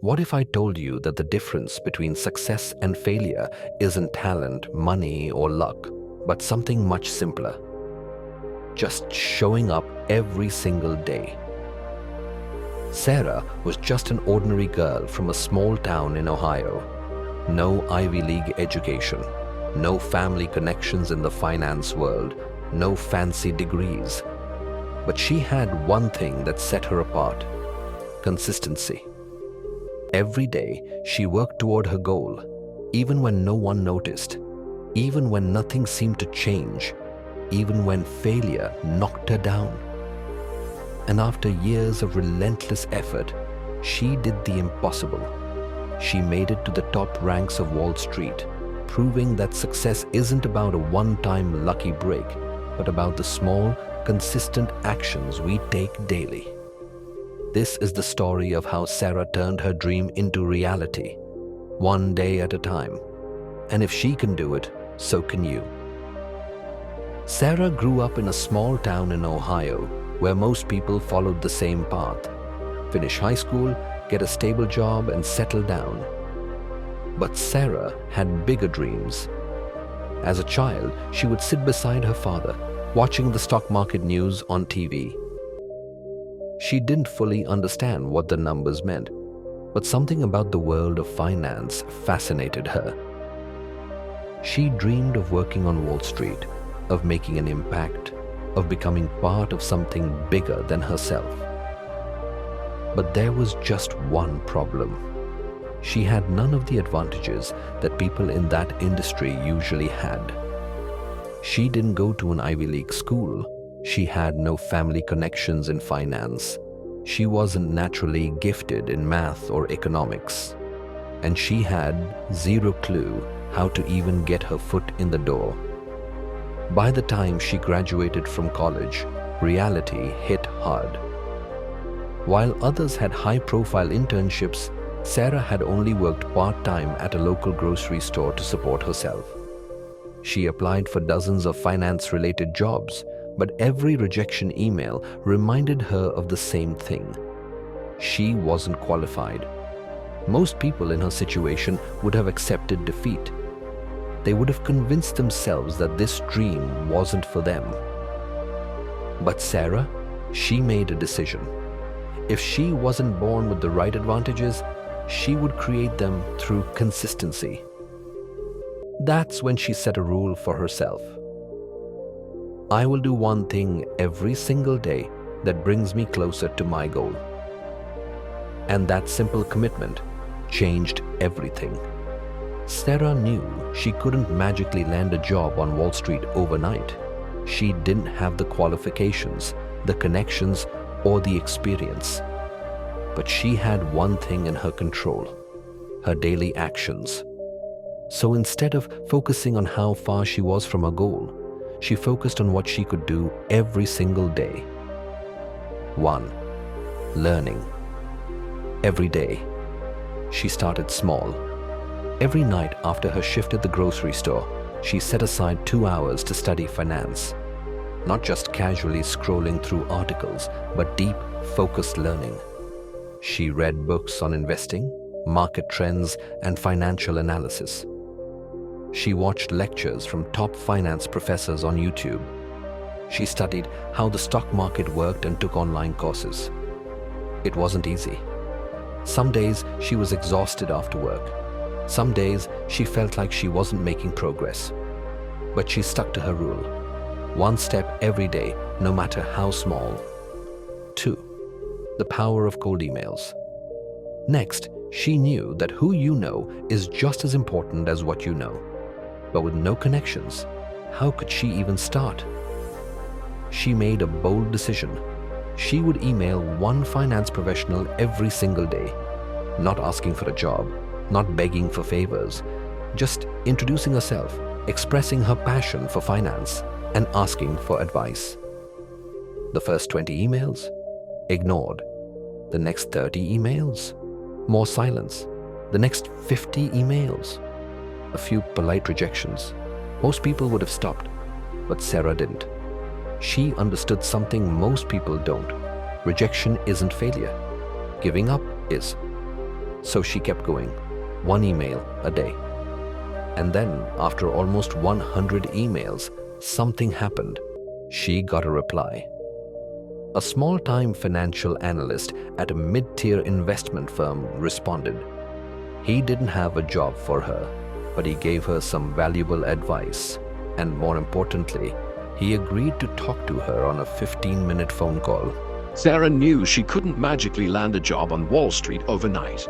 What if I told you that the difference between success and failure isn't talent, money, or luck, but something much simpler? Just showing up every single day. Sarah was just an ordinary girl from a small town in Ohio. No Ivy League education, no family connections in the finance world, no fancy degrees. But she had one thing that set her apart: consistency. Every day, she worked toward her goal, even when no one noticed, even when nothing seemed to change, even when failure knocked her down. And after years of relentless effort, she did the impossible. She made it to the top ranks of Wall Street, proving that success isn't about a one-time lucky break, but about the small, consistent actions we take daily. This is the story of how Sarah turned her dream into reality, one day at a time. And if she can do it, so can you. Sarah grew up in a small town in Ohio where most people followed the same path: finish high school, get a stable job, and settle down. But Sarah had bigger dreams. As a child, she would sit beside her father, watching the stock market news on TV. She didn't fully understand what the numbers meant, but something about the world of finance fascinated her. She dreamed of working on Wall Street, of making an impact, of becoming part of something bigger than herself. But there was just one problem. She had none of the advantages that people in that industry usually had. She didn't go to an Ivy League school. She had no family connections in finance. She wasn't naturally gifted in math or economics. And she had zero clue how to even get her foot in the door. By the time she graduated from college, reality hit hard. While others had high-profile internships, Sarah had only worked part-time at a local grocery store to support herself. She applied for dozens of finance-related jobs, but every rejection email reminded her of the same thing: she wasn't qualified. Most people in her situation would have accepted defeat. They would have convinced themselves that this dream wasn't for them. But Sarah, she made a decision. If she wasn't born with the right advantages, she would create them through consistency. That's when she set a rule for herself. I will do one thing every single day that brings me closer to my goal. And that simple commitment changed everything. Sarah knew she couldn't magically land a job on Wall Street overnight. She didn't have the qualifications, the connections, or the experience. But she had one thing in her control: her daily actions. So instead of focusing on how far she was from her goal, she focused on what she could do every single day. 1. Learning. Every day. She started small. Every night after her shift at the grocery store, she set aside 2 hours to study finance. Not just casually scrolling through articles, but deep, focused learning. She read books on investing, market trends, and financial analysis. She watched lectures from top finance professors on YouTube. She studied how the stock market worked and took online courses. It wasn't easy. Some days she was exhausted after work. Some days she felt like she wasn't making progress. But she stuck to her rule: one step every day, no matter how small. 2. The power of cold emails. Next, she knew that who you know is just as important as what you know. But with no connections, how could she even start? She made a bold decision. She would email one finance professional every single day, not asking for a job, not begging for favors, just introducing herself, expressing her passion for finance, and asking for advice. The first 20 emails? Ignored. The next 30 emails? More silence. The next 50 emails? A few polite rejections. Most people would have stopped, but Sarah didn't. She understood something most people don't. Rejection isn't failure. Giving up is. So she kept going, one email a day. And then, after almost 100 emails, something happened. She got a reply. A small-time financial analyst at a mid-tier investment firm responded. He didn't have a job for her, but he gave her some valuable advice. And more importantly, he agreed to talk to her on a 15-minute phone call. Sarah knew she couldn't magically land a job on Wall Street overnight.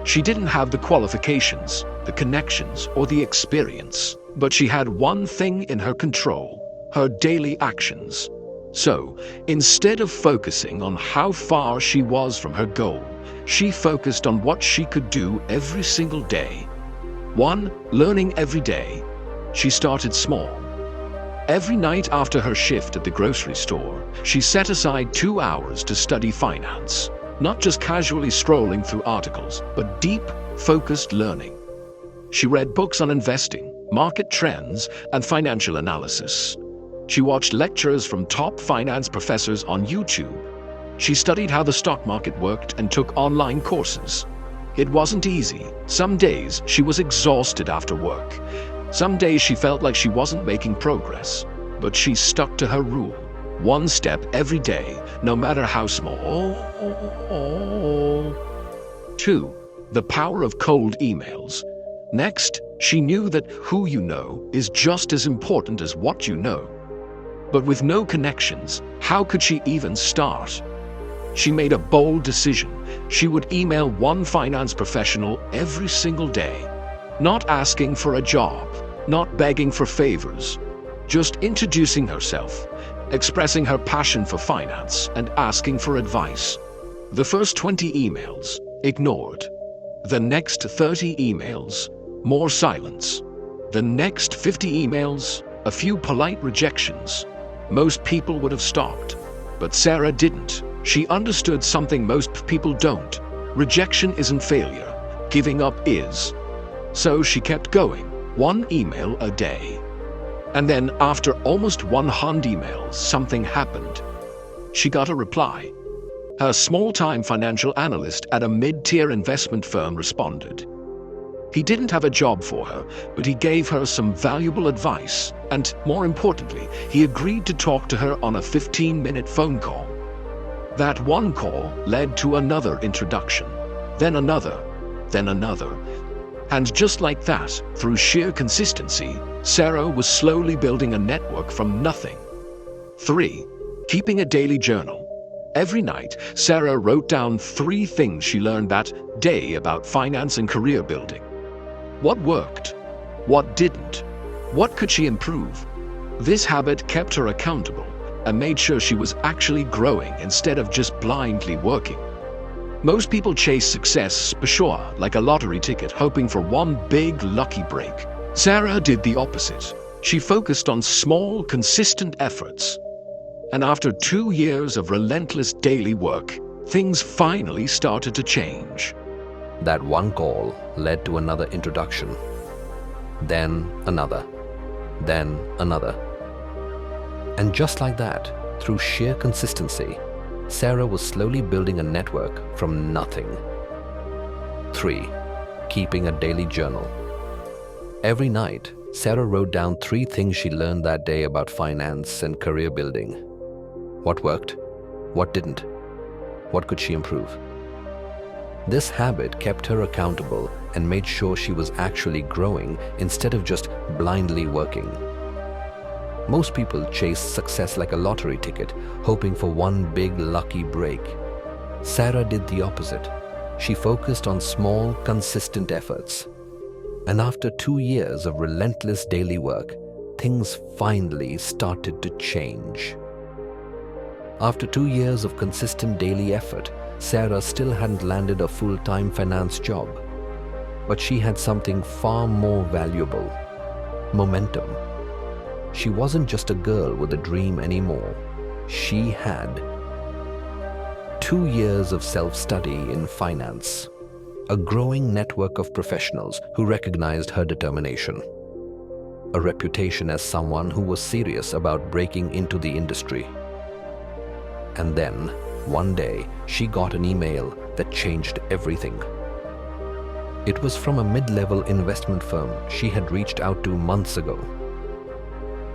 She didn't have the qualifications, the connections, or the experience, but she had one thing in her control: her daily actions. So, instead of focusing on how far she was from her goal, she focused on what she could do every single day. 1. Learning every day. She started small. Every night after her shift at the grocery store, she set aside 2 hours to study finance. Not just casually scrolling through articles, but deep, focused learning. She read books on investing, market trends, and financial analysis. She watched lectures from top finance professors on YouTube. She studied how the stock market worked and took online courses. It wasn't easy. Some days she was exhausted after work. Some days she felt like she wasn't making progress. But she stuck to her rule. 1 step every day, no matter how small. 2. The power of cold emails. Next, she knew that who you know is just as important as what you know. But with no connections, how could she even start? She made a bold decision. She would email 1 finance professional every single day. Not asking for a job, not begging for favors, just introducing herself, expressing her passion for finance, and asking for advice. The first 20 emails, ignored. The next 30 emails, more silence. The next 50 emails, a few polite rejections. Most people would have stopped, but Sarah didn't. She understood something most people don't. Rejection isn't failure, giving up is. So she kept going, 1 email a day. And then, after almost 100 emails, something happened. She got a reply. Her small-time financial analyst at a mid-tier investment firm responded. He didn't have a job for her, but he gave her some valuable advice, and more importantly, he agreed to talk to her on a 15-minute phone call. That one call led to another introduction, then another, then another. And just like that, through sheer consistency, Sarah was slowly building a network from nothing. 3. Keeping a daily journal. Every night, Sarah wrote down 3 things she learned that day about finance and career building. What worked? What didn't? What could she improve? This habit kept her accountable and made sure she was actually growing instead of just blindly working. Most people chase success, sure, like a lottery ticket, hoping for one big lucky break. Sarah did the opposite. She focused on small, consistent efforts. And after 2 years of relentless daily work, things finally started to change. That one call led to another introduction, then another, then another. And just like that, through sheer consistency, Sarah was slowly building a network from nothing. 3. Keeping a daily journal. Every night, Sarah wrote down 3 things she learned that day about finance and career building. What worked? What didn't? What could she improve? This habit kept her accountable and made sure she was actually growing instead of just blindly working. Most people chase success like a lottery ticket, hoping for one big lucky break. Sarah did the opposite. She focused on small, consistent efforts. And after 2 years of relentless daily work, things finally started to change. After 2 years of consistent daily effort, Sarah still hadn't landed a full-time finance job. But she had something far more valuable: momentum. She wasn't just a girl with a dream anymore. She had 2 years of self-study in finance, a growing network of professionals who recognized her determination, a reputation as someone who was serious about breaking into the industry. And then, one day, she got an email that changed everything. It was from a mid-level investment firm she had reached out to months ago.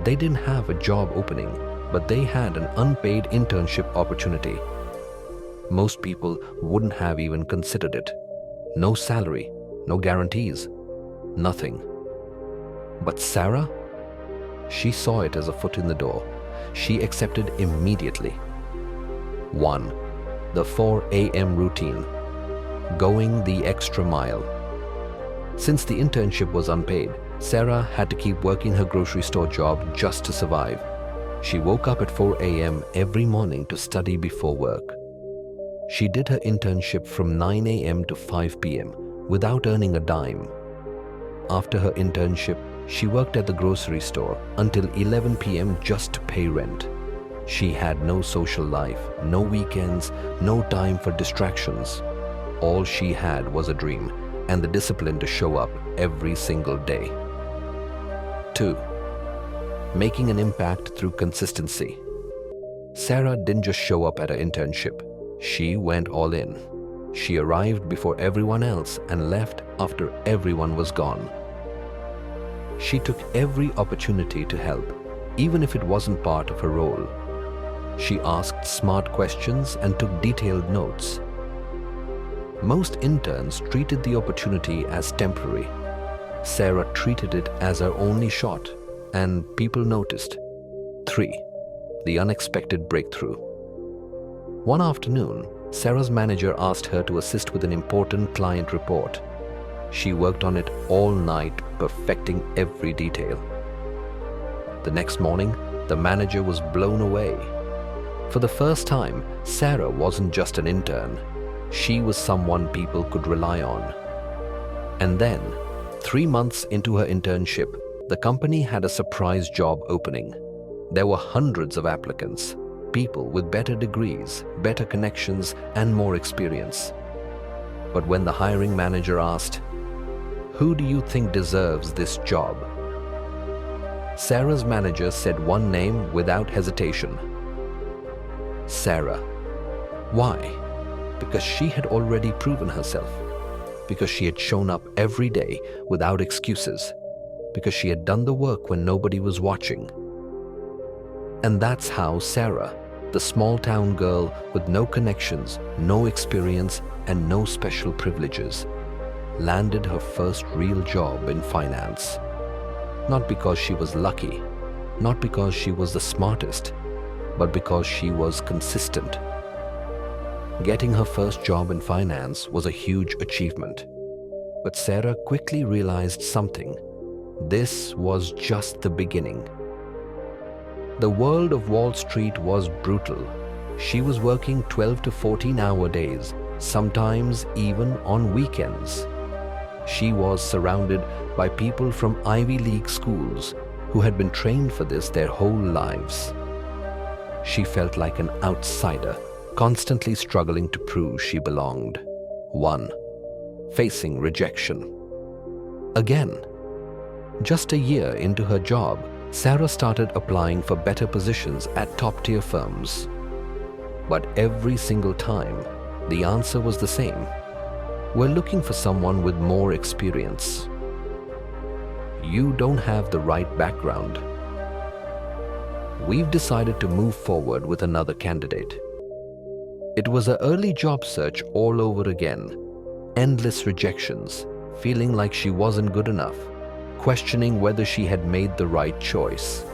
They didn't have a job opening, but they had an unpaid internship opportunity. Most people wouldn't have even considered it. No salary, no guarantees, nothing. But Sarah? She saw it as a foot in the door. She accepted immediately. 1. The 4 a.m. routine. Going the extra mile. Since the internship was unpaid, Sarah had to keep working her grocery store job just to survive. She woke up at 4 a.m. every morning to study before work. She did her internship from 9 a.m. to 5 p.m. without earning a dime. After her internship, she worked at the grocery store until 11 p.m. just to pay rent. She had no social life, no weekends, no time for distractions. All she had was a dream and the discipline to show up every single day. 2. Making an impact through consistency. Sarah didn't just show up at her internship. She went all in. She arrived before everyone else and left after everyone was gone. She took every opportunity to help, even if it wasn't part of her role. She asked smart questions and took detailed notes. Most interns treated the opportunity as temporary. Sarah treated it as her only shot, and people noticed. 3. The unexpected breakthrough. One afternoon, Sarah's manager asked her to assist with an important client report. She worked on it all night, perfecting every detail. The next morning, the manager was blown away. For the first time, Sarah wasn't just an intern. She was someone people could rely on. And then, 3 months into her internship, the company had a surprise job opening. There were hundreds of applicants, people with better degrees, better connections, and more experience. But when the hiring manager asked, "Who do you think deserves this job?" Sarah's manager said one name without hesitation. Sarah. Why? Because she had already proven herself. Because she had shown up every day without excuses. Because she had done the work when nobody was watching. And that's how Sarah, the small town girl with no connections, no experience, and no special privileges, landed her first real job in finance. Not because she was lucky, not because she was the smartest, but because she was consistent. Getting her first job in finance was a huge achievement. But Sarah quickly realized something. This was just the beginning. The world of Wall Street was brutal. She was working 12 to 14-hour days, sometimes even on weekends. She was surrounded by people from Ivy League schools who had been trained for this their whole lives. She felt like an outsider, constantly struggling to prove she belonged. 1. Facing rejection. Again. Just a year into her job, Sarah started applying for better positions at top-tier firms. But every single time, the answer was the same. We're looking for someone with more experience. You don't have the right background. We've decided to move forward with another candidate. It was an early job search all over again. Endless rejections, feeling like she wasn't good enough, questioning whether she had made the right choice.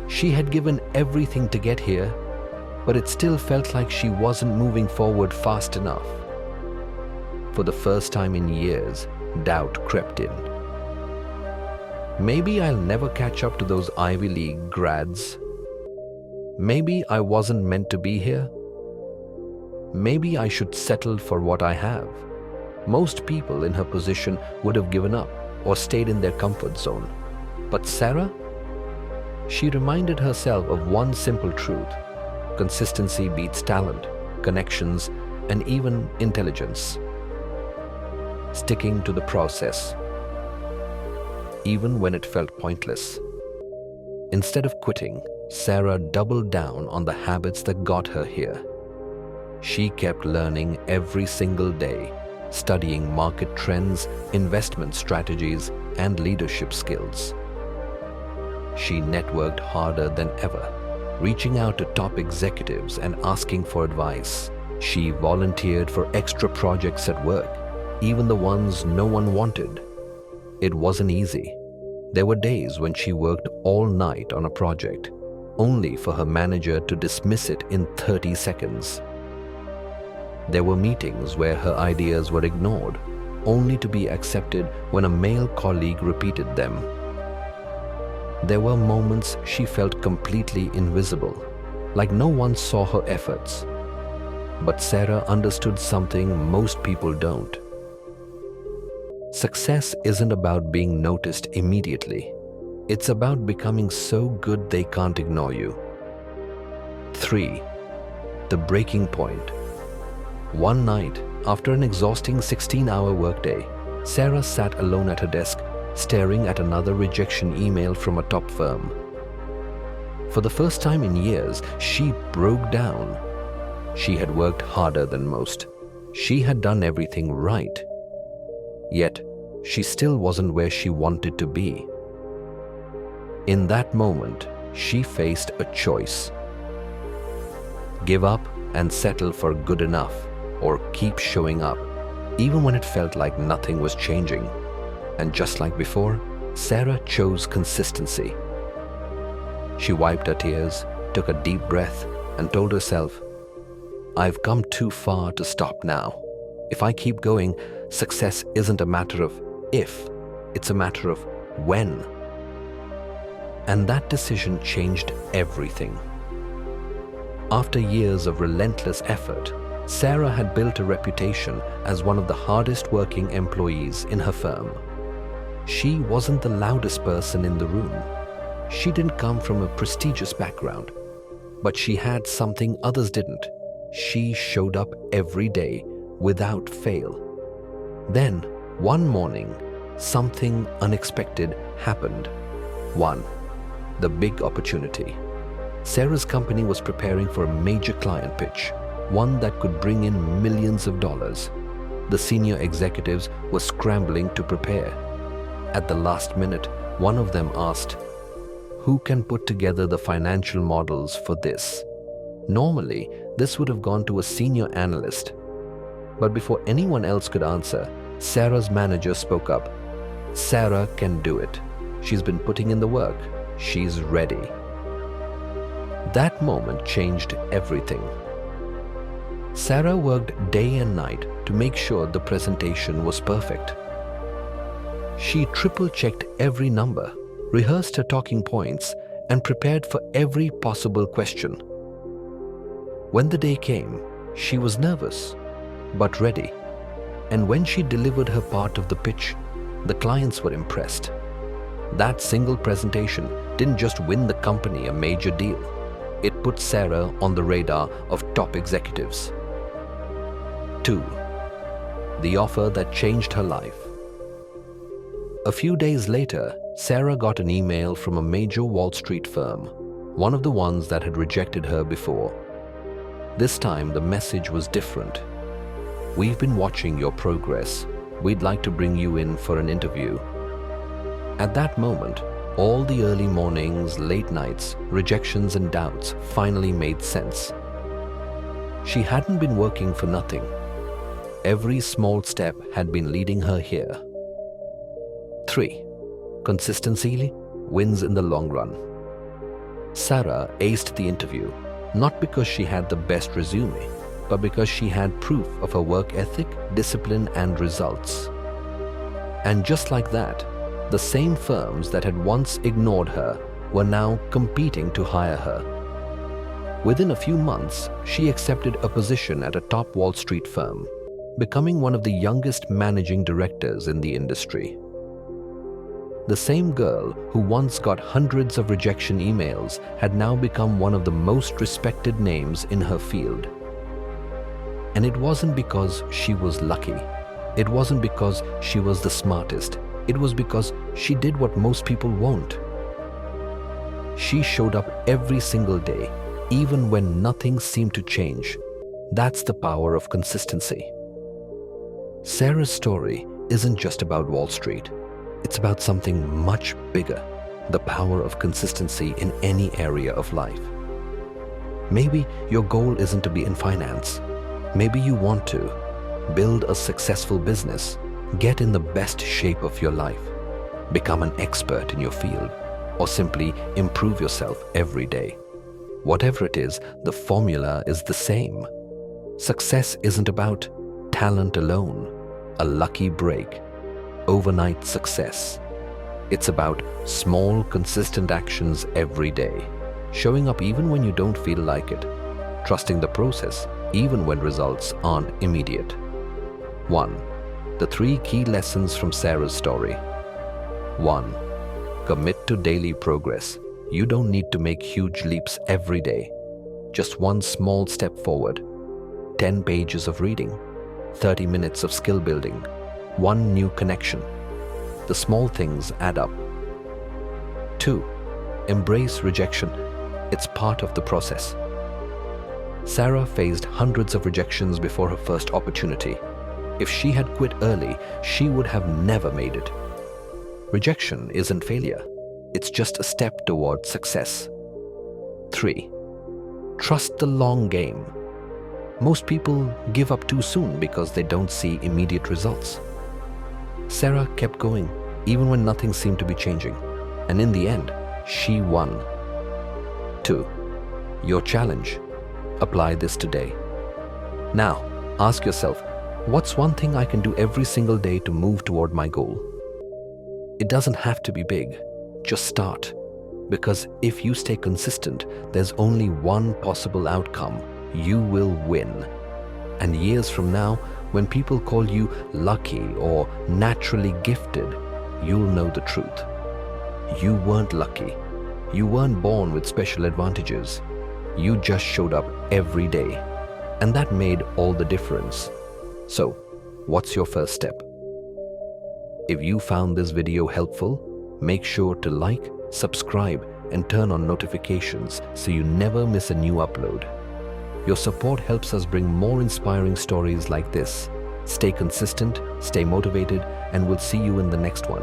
She had given everything to get here, but it still felt like she wasn't moving forward fast enough. For the first time in years, doubt crept in. Maybe I'll never catch up to those Ivy League grads. Maybe I wasn't meant to be here. Maybe I should settle for what I have. Most people in her position would have given up or stayed in their comfort zone. But Sarah? She reminded herself of one simple truth. Consistency beats talent, connections, and even intelligence. Sticking to the process, even when it felt pointless. Instead of quitting, Sarah doubled down on the habits that got her here. She kept learning every single day, studying market trends, investment strategies, and leadership skills. She networked harder than ever, reaching out to top executives and asking for advice. She volunteered for extra projects at work, even the ones no one wanted. It wasn't easy. There were days when she worked all night on a project, only for her manager to dismiss it in 30 seconds. There were meetings where her ideas were ignored, only to be accepted when a male colleague repeated them. There were moments she felt completely invisible, like no one saw her efforts. But Sarah understood something most people don't. Success isn't about being noticed immediately. It's about becoming so good they can't ignore you. 3. The breaking point. One night, after an exhausting 16-hour workday, Sarah sat alone at her desk, staring at another rejection email from a top firm. For the first time in years, she broke down. She had worked harder than most. She had done everything right. Yet, she still wasn't where she wanted to be. In that moment, she faced a choice. Give up and settle for good enough, or keep showing up, even when it felt like nothing was changing. And just like before, Sarah chose consistency. She wiped her tears, took a deep breath, and told herself, "I've come too far to stop now. If I keep going, success isn't a matter of if, it's a matter of when." And that decision changed everything. After years of relentless effort, Sarah had built a reputation as one of the hardest working employees in her firm. She wasn't the loudest person in the room. She didn't come from a prestigious background, but she had something others didn't. She showed up every day without fail. Then, one morning, something unexpected happened. 1. The big opportunity. Sarah's company was preparing for a major client pitch, one that could bring in millions of dollars. The senior executives were scrambling to prepare. At the last minute, one of them asked, "Who can put together the financial models for this?" Normally, this would have gone to a senior analyst. But before anyone else could answer, Sarah's manager spoke up. "Sarah can do it. She's been putting in the work. She's ready." That moment changed everything. Sarah worked day and night to make sure the presentation was perfect. She triple-checked every number, rehearsed her talking points, and prepared for every possible question. When the day came, she was nervous, but ready. And when she delivered her part of the pitch, the clients were impressed. That single presentation didn't just win the company a major deal. It put Sarah on the radar of top executives. 2. The offer that changed her life. A few days later, Sarah got an email from a major Wall Street firm, one of the ones that had rejected her before. This time, the message was different. "We've been watching your progress. We'd like to bring you in for an interview." At that moment, all the early mornings, late nights, rejections and doubts finally made sense. She hadn't been working for nothing. Every small step had been leading her here. 3. Consistency wins in the long run. Sarah aced the interview, not because she had the best resume, but because she had proof of her work ethic, discipline, and results. And just like that, the same firms that had once ignored her were now competing to hire her. Within a few months, she accepted a position at a top Wall Street firm, becoming one of the youngest managing directors in the industry. The same girl who once got hundreds of rejection emails had now become one of the most respected names in her field. And it wasn't because she was lucky. It wasn't because she was the smartest. It was because she did what most people won't. She showed up every single day, even when nothing seemed to change. That's the power of consistency. Sarah's story isn't just about Wall Street. It's about something much bigger, the power of consistency in any area of life. Maybe your goal isn't to be in finance. Maybe you want to build a successful business, get in the best shape of your life, become an expert in your field, or simply improve yourself every day. Whatever it is, the formula is the same. Success isn't about talent alone, a lucky break, overnight success. It's about small, consistent actions every day, showing up even when you don't feel like it, trusting the process even when results aren't immediate. 1. The 3 key lessons from Sarah's story. 1. Commit to daily progress. You don't need to make huge leaps every day. Just one small step forward. 10 pages of reading, 30 minutes of skill building, one new connection. The small things add up. 2. Embrace rejection. It's part of the process. Sarah faced hundreds of rejections before her first opportunity. If she had quit early, she would have never made it. Rejection isn't failure. It's just a step toward success. 3. Trust the long game. Most people give up too soon because they don't see immediate results. Sarah kept going, even when nothing seemed to be changing. And in the end, she won. 2. Your challenge. Apply this today. Now, ask yourself, what's one thing I can do every single day to move toward my goal? It doesn't have to be big. Just start. Because if you stay consistent, there's only one possible outcome. You will win. And years from now, when people call you lucky or naturally gifted, you'll know the truth. You weren't lucky. You weren't born with special advantages. You just showed up every day. And that made all the difference. So, what's your first step? If you found this video helpful, make sure to like, subscribe, and turn on notifications so you never miss a new upload. Your support helps us bring more inspiring stories like this. Stay consistent, stay motivated, and we'll see you in the next one.